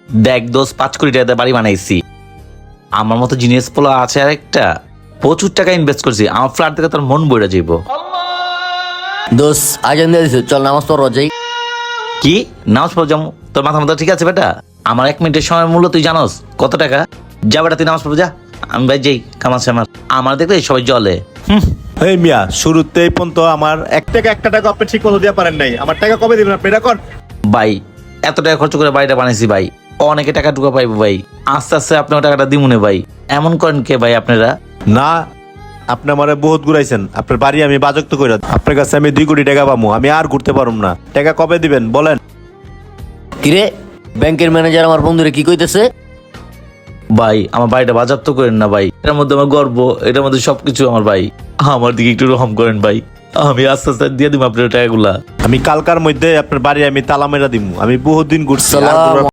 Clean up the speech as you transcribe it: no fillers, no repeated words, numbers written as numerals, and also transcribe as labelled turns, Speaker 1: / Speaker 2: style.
Speaker 1: দেখ দোষ 5 কোটি টাকা দিয়ে বাড়ি বানাইছি। আমার মতো জিনিস পোলা আছে আর একটা, প্রচুর টাকা ইনভেস্ট করছি, আমার ফ্ল্যাট থেকে তোর মন বইরা যাইব।
Speaker 2: দোষ আজান দিয়ে দিছে, চল নামাজ পড়ো যাই।
Speaker 1: কি নামাজ পড়ে যাবো? তোর মাথা মাথা ঠিক আছে বেটা? আমার 1 মিনিটের সময় মূল্য তুই জানোস কত টাকা? যা বেটা তুই নামাজ পড়ে যা, আমি ভাই যাই কামাস আমার দেখলে সবাই জলে।
Speaker 3: এই মিয়া, শুরুতেই পর্যন্ত আমার একটা টাকা আপনি ঠিক মতো দিয়ে পারেন নাই। আমার টাকা কবে দিবেন আপনি? এটা কর।
Speaker 1: ভাই এত টাকা খরচ করে বাড়িটা বানাইছি ভাই, অনেকে টাকা টুকা পাইবো ভাই, আস্তে আস্তে আপনার টাকাটা দিমুনে ভাই। এমন করেন কে ভাই আপনারা?
Speaker 3: না, আপনি আমারে বহুত ঘুরাইছেন। আপনার বাড়ি আমি বাজক্ত করে আপনার কাছে আমি 2 কোটি টাকা পাবো, আমি আর ঘুরতে পারুম না। টাকা কবে দিবেন বলেন?
Speaker 2: কিরে, ব্যাংকের ম্যানেজার আমার বন্ধুরে কি কইতেছে?
Speaker 1: ভাই আমার বাড়িটা বাজাপ্ত করেন না ভাই, এটার মধ্যে আমার গর্ব, এটার মধ্যে সবকিছু আমার ভাই, আমার দিকে একটু রহম করেন ভাই, আমি আস্তে আস্তে দিয়ে দিব আপনার টাকাগুলা।
Speaker 3: আমি কালকার মধ্যে আপনার বাড়ি আমি তালা মেরা দিমু। আমি বহুত দিন ঘুরছি, আর
Speaker 2: সালাম।
Speaker 3: ঘুরার